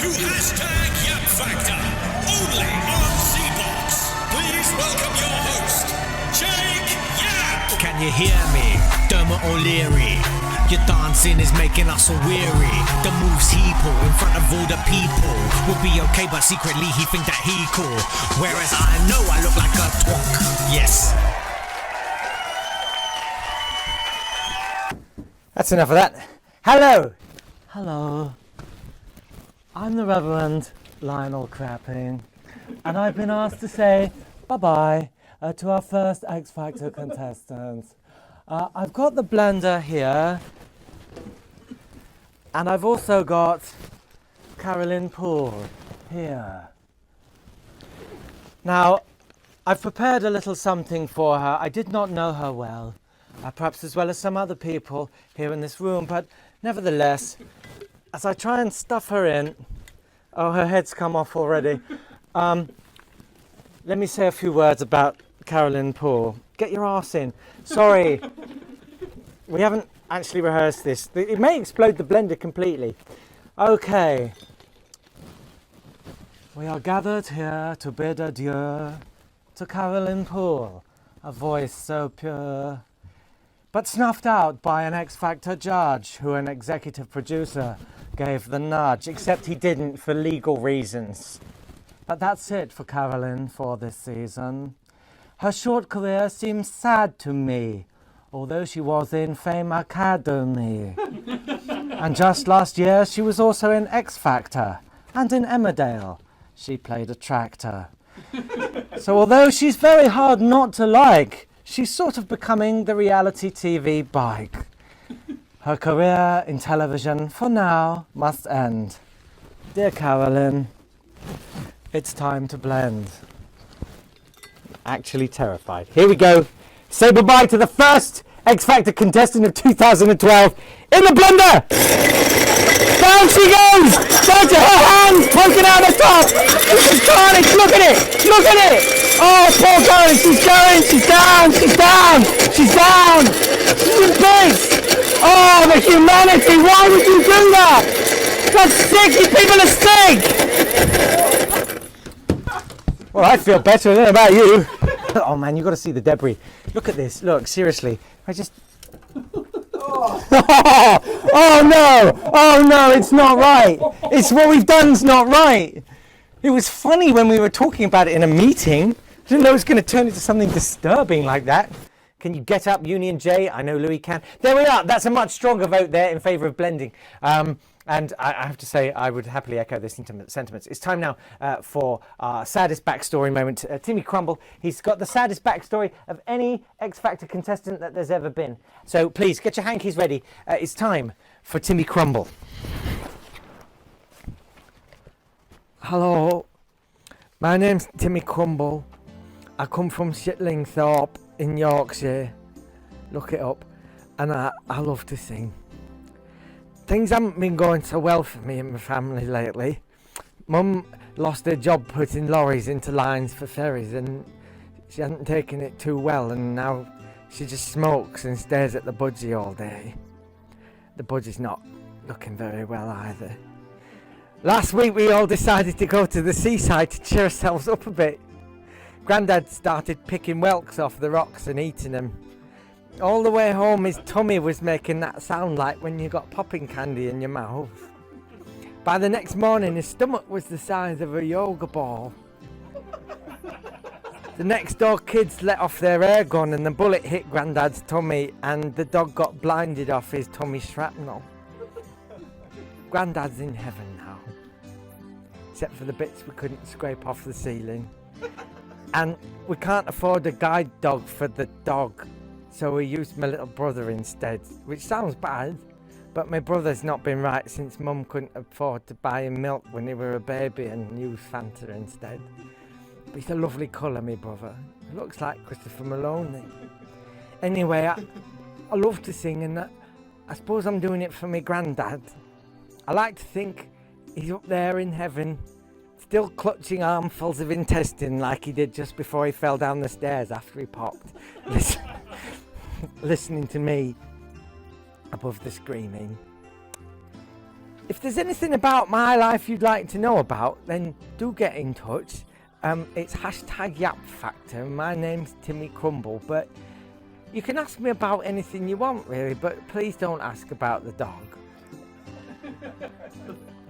to #YappFactor, only on Z-Box. Please welcome your host, Jake Yapp. Can you hear me? Dermot O'Leary. Your dancing is making us so weary. The moves he pull in front of all the people will be okay, but secretly he think that he cool. Whereas I know I look like a twonk. Yes. That's enough of that. Hello. Hello. I'm the Reverend Lionel Crapping, and I've been asked to say bye-bye to our first X Factor contestants. I've got the blender here, and I've also got Carolyn Poole here. Now, I've prepared a little something for her. I did not know her well, perhaps as well as some other people here in this room, but nevertheless, as I try and stuff her in, oh, her head's come off already. Let me say a few words about Carolyn Poole. Get your arse in. Sorry, we haven't actually rehearsed this. It may explode the blender completely. Okay. We are gathered here to bid adieu to Carolyn Poole, a voice so pure, but snuffed out by an X Factor judge who an executive producer gave the nudge, except he didn't for legal reasons. But that's it for Carolyn for this season. Her short career seems sad to me, although she was in Fame Academy. And just last year she was also in X Factor, and in Emmerdale she played a tractor. So although she's very hard not to like, she's sort of becoming the reality TV bike. Her career in television, for now, must end. Dear Carolyn, it's time to blend. Actually terrified. Here we go. Say goodbye to the first X Factor contestant of 2012 in the blender! Down she goes! Down to her hands, poking out the top! This is carnage, look at it! Look at it! Oh, poor girl, she's going! She's down! She's down! She's down! She's in bits! Oh, the humanity! Why would you do that? That's sick! You people are sick! Well, I feel better. I don't know about you. Oh man, you've got to see the debris. Look at this. Look, seriously. I just... Oh no! Oh no, it's not right. It's what we've done's not right. It was funny when we were talking about it in a meeting. I didn't know it was going to turn into something disturbing like that. Can you get up, Union J? I know Louis can. There we are. That's a much stronger vote there in favour of blending. And I have to say, I would happily echo this sentiments. It's time now for our saddest backstory moment. Timmy Crumble, he's got the saddest backstory of any X Factor contestant that there's ever been. So please, get your hankies ready. It's time for Timmy Crumble. Hello, my name's Timmy Crumble. I come from Shitlingthorpe in Yorkshire. Look it up. And I love to sing. Things haven't been going so well for me and my family lately. Mum lost her job putting lorries into lines for ferries, and she hasn't taken it too well, and now she just smokes and stares at the budgie all day. The budgie's not looking very well either. Last week we all decided to go to the seaside to cheer ourselves up a bit. Grandad started picking whelks off the rocks and eating them. All the way home his tummy was making that sound like when you got popping candy in your mouth. By the next morning his stomach was the size of a yoga ball. The next door kids let off their air gun and the bullet hit Grandad's tummy and the dog got blinded off his tummy shrapnel. Grandad's in heaven now, except for the bits we couldn't scrape off the ceiling. And we can't afford a guide dog for the dog. So we used my little brother instead, which sounds bad, but my brother's not been right since Mum couldn't afford to buy him milk when he were a baby and used Fanta instead. But he's a lovely colour, my brother. He looks like Christopher Maloney. Anyway, I love to sing, and I suppose I'm doing it for my granddad. I like to think he's up there in heaven, still clutching armfuls of intestine like he did just before he fell down the stairs after he popped. Listening to me above the screaming. If there's anything about my life you'd like to know about, then do get in touch. It's hashtag YappFactor. My name's Timmy Crumble, but you can ask me about anything you want, really, but please don't ask about the dog.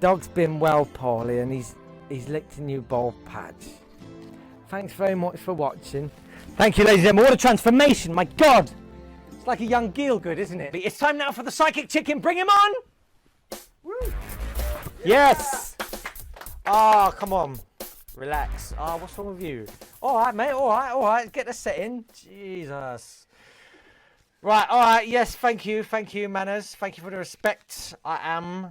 Dog's been well poorly and he's licked a new bald patch. Thanks very much for watching. Thank you, ladies and gentlemen. What a transformation, my God! It's like a young Gielgud, isn't it? It's time now for the psychic chicken. Bring him on! Woo. Yes! Ah, come on. Relax. Ah, what's wrong with you? All right, mate. All right. Get the set in. Jesus. Right, all right. Yes, thank you, manners. Thank you for the respect. I am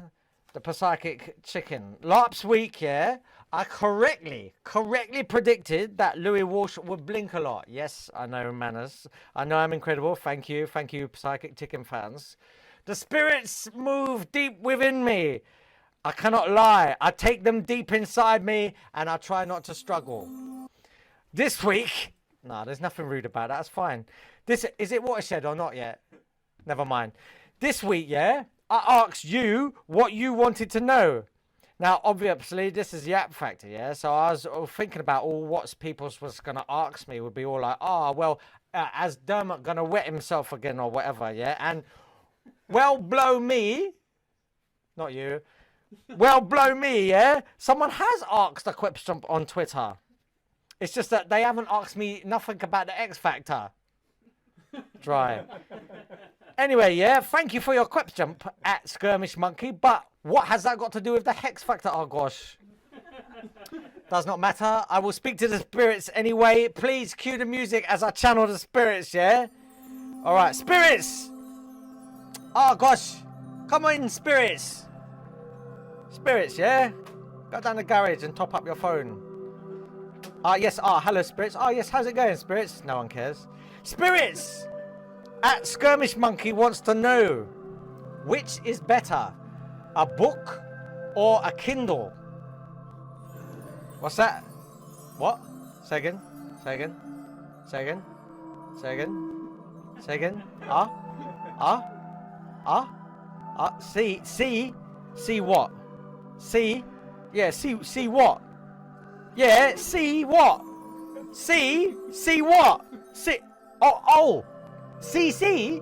the psychic chicken. Last week, yeah, I correctly predicted that Louis Walsh would blink a lot. Yes, I know, manners. I know I'm incredible. Thank you, psychic chicken fans. The spirits move deep within me. I cannot lie. I take them deep inside me and I try not to struggle. This week, no, there's nothing rude about that. That's fine. Is it watershed or not yet? Never mind. This week, yeah, I asked you what you wanted to know. Now, obviously, this is YappFactor, yeah? So I was thinking about what people was going to ask me would be all like, as Dermot going to wet himself again or whatever, yeah? And, well, blow me, not you, well, blow me, yeah? Someone has asked a question on Twitter. It's just that they haven't asked me nothing about the X Factor. Dry. Anyway, yeah, thank you for your question at Skirmish Monkey, but what has that got to do with the Hex Factor? Oh, gosh. Does not matter. I will speak to the spirits anyway. Please cue the music as I channel the spirits, yeah? All right, spirits! Oh, gosh. Come on, spirits. Spirits, yeah? Go down the garage and top up your phone. Yes. Hello, spirits. Yes, how's it going, spirits? No one cares. Spirits! At Skirmish Monkey wants to know, which is better, a book or a Kindle? What's that? What? Say again? Say again? Say again? Say again? Say again? See what? See? Yeah, see what? Yeah, see what? See what? See, CC?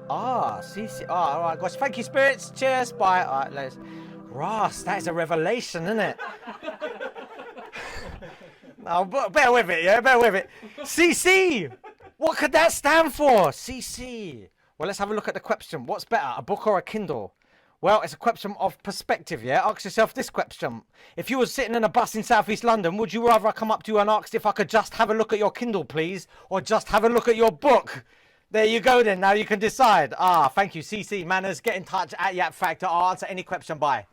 CC. All right, gosh. Thank you, spirits. Cheers. Bye. All right, let's. Ross, that is a revelation, isn't it? No, bear with it, yeah? Bear with it. CC! What could that stand for? CC. Well, let's have a look at the question. What's better, a book or a Kindle? Well, it's a question of perspective, yeah? Ask yourself this question. If you were sitting in a bus in southeast London, would you rather I come up to you and ask if I could just have a look at your Kindle, please? Or just have a look at your book? There you go then. Now you can decide. Thank you, CC. Manners, get in touch at YappFactor. I'll answer any question. Bye.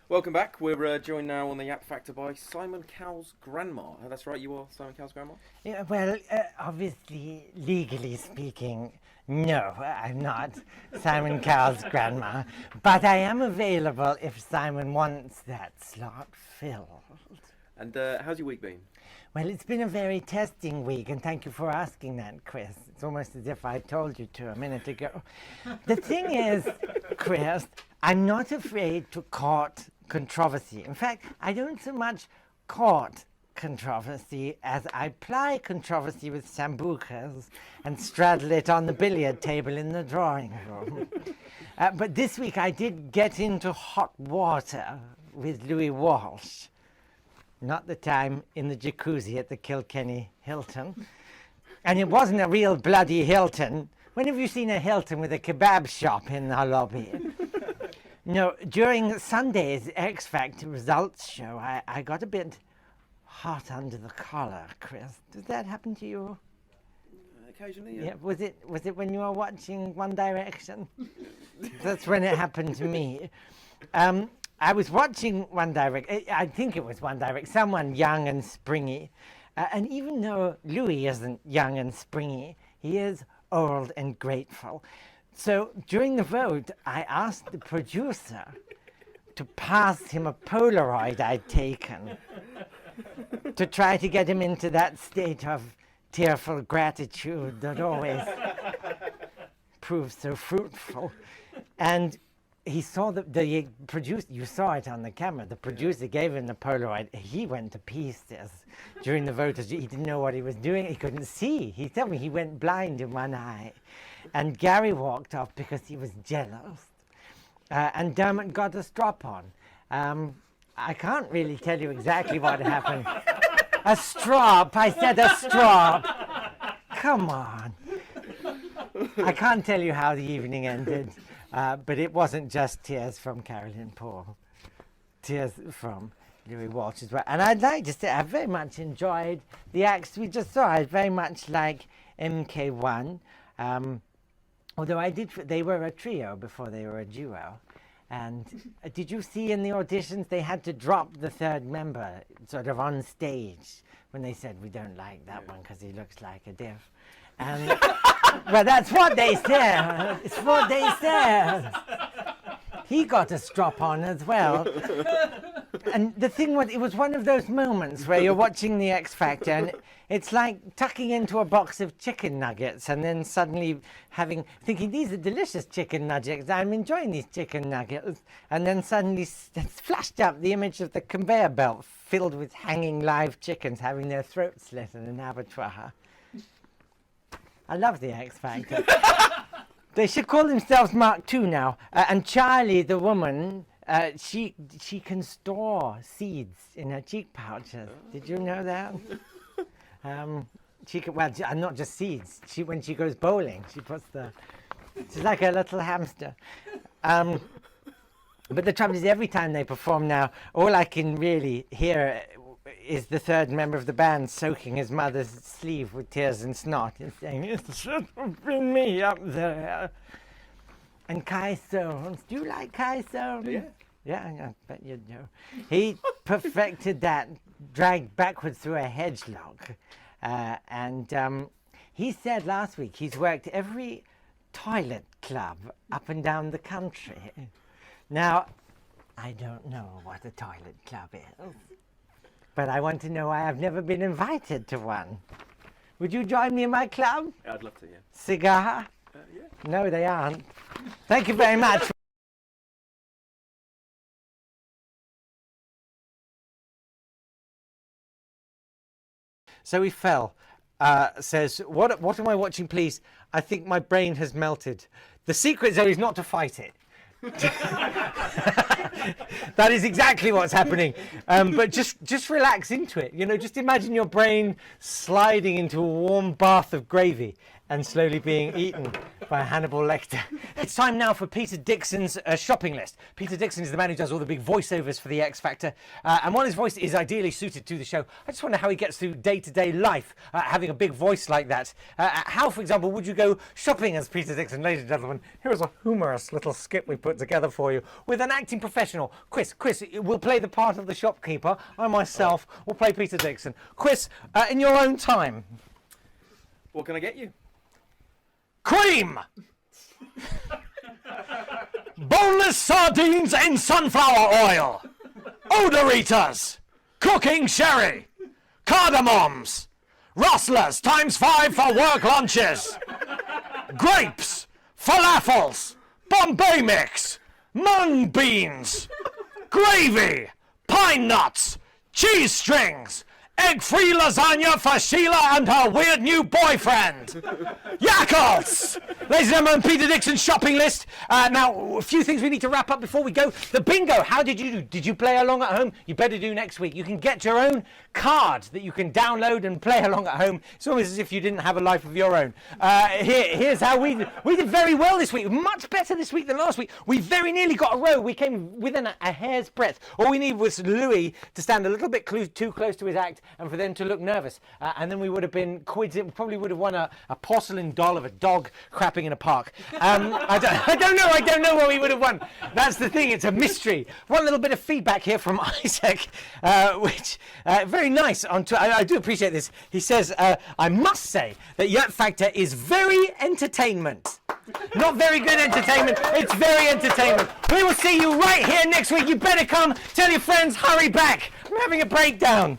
Welcome back. We're joined now on the YappFactor by Simon Cowell's grandma. That's right, you are Simon Cowell's grandma? Yeah, well, obviously, legally speaking, no, I'm not Simon Cowell's grandma. But I am available if Simon wants that slot filled. And how's your week been? Well, it's been a very testing week, and thank you for asking that, Chris. It's almost as if I told you to a minute ago. The thing is, Chris, I'm not afraid to court controversy. In fact, I don't so much court controversy as I ply controversy with sambucas and straddle it on the billiard table in the drawing room. But this week I did get into hot water with Louis Walsh. Not the time in the jacuzzi at the Kilkenny Hilton. And it wasn't a real bloody Hilton. When have you seen a Hilton with a kebab shop in the lobby? No, during Sunday's X Factor results show, I got a bit hot under the collar, Chris. Does that happen to you? Occasionally, yeah. Yeah, was it when you were watching One Direction? That's when it happened to me. I was watching One Direction, I think it was One Direction, someone young and springy. And even though Louis isn't young and springy, he is old and grateful. So during the vote, I asked the producer to pass him a Polaroid I'd taken to try to get him into that state of tearful gratitude that always proved so fruitful. And he saw the producer, you saw it on the camera, the producer gave him the Polaroid. He went to pieces during the voters. He didn't know what he was doing. He couldn't see. He told me he went blind in one eye. And Gary walked off because he was jealous. And Dermot got a strop on. I can't really tell you exactly what happened. A strop, I said a strop. Come on. I can't tell you how the evening ended, but it wasn't just tears from Carolyn Paul. Tears from Louis Walsh as well. And I'd like to say I very much enjoyed the acts we just saw. I very much like MK1. Although they were a trio before they were a duo. And did you see in the auditions they had to drop the third member sort of on stage when they said, we don't like that one because he looks like a diff. And well, that's what they said. It's what they said. He got a strop on as well. And the thing was, it was one of those moments where you're watching the X Factor and it's like tucking into a box of chicken nuggets and then suddenly thinking, these are delicious chicken nuggets. I'm enjoying these chicken nuggets. And then suddenly it's flashed up the image of the conveyor belt filled with hanging live chickens having their throats slit in an abattoir. I love the X Factor. They should call themselves Mark II now. And Charlie, the woman, she can store seeds in her cheek pouches. Did you know that? She can, well, not just seeds. When she goes bowling, she's like a little hamster. But the trouble is, every time they perform now, all I can really hear is the third member of the band soaking his mother's sleeve with tears and snot and saying, it should have been me up there. And Kai Soames, do you like Kai Soames? Yeah. Yeah, I bet you do. He perfected that drag backwards through a hedge log. And he said last week he's worked every toilet club up and down the country. Now, I don't know what a toilet club is, but I want to know why I've never been invited to one. Would you join me in my club? I'd love to, yeah. Cigar? Yeah. No, they aren't. Thank you very much. So he fell. Says, what am I watching, please? I think my brain has melted. The secret, though, is not to fight it. That is exactly what's happening. But just relax into it. You know, just imagine your brain sliding into a warm bath of gravy and slowly being eaten by Hannibal Lecter. It's time now for Peter Dixon's shopping list. Peter Dixon is the man who does all the big voiceovers for the X Factor. And while his voice is ideally suited to the show, I just wonder how he gets through day-to-day life having a big voice like that. How, for example, would you go shopping as Peter Dixon? Ladies and gentlemen, here's a humorous little skit we put together for you with an acting professional. Chris will play the part of the shopkeeper. I myself will play Peter Dixon. Chris, in your own time. What can I get you? Cream! Boneless sardines in sunflower oil! Odoritors! Cooking sherry! Cardamoms! Rustlers ×5 for work lunches! Grapes! Falafels! Bombay mix! Mung beans! Gravy! Pine nuts! Cheese strings! Egg-free lasagna for Sheila and her weird new boyfriend. Yackles! Ladies and gentlemen, Peter Dixon's shopping list. Now, a few things we need to wrap up before we go. The bingo, how did you do? Did you play along at home? You better do next week. You can get your own card that you can download and play along at home. It's almost as if you didn't have a life of your own. Here's how we did. We did very well this week. Much better this week than last week. We very nearly got a row. We came within a hair's breadth. All we needed was Louis to stand a little bit too close to his act and for them to look nervous. And then we would have been quids. We probably would have won a porcelain doll of a dog crapping in a park. I don't know what we would have won. That's the thing. It's a mystery. One little bit of feedback here from Isaac, which very nice. I do appreciate this. He says, I must say that YappFactor is very entertainment. Not very good entertainment. It's very entertainment. We will see you right here next week. You better come. Tell your friends. Hurry back. I'm having a breakdown.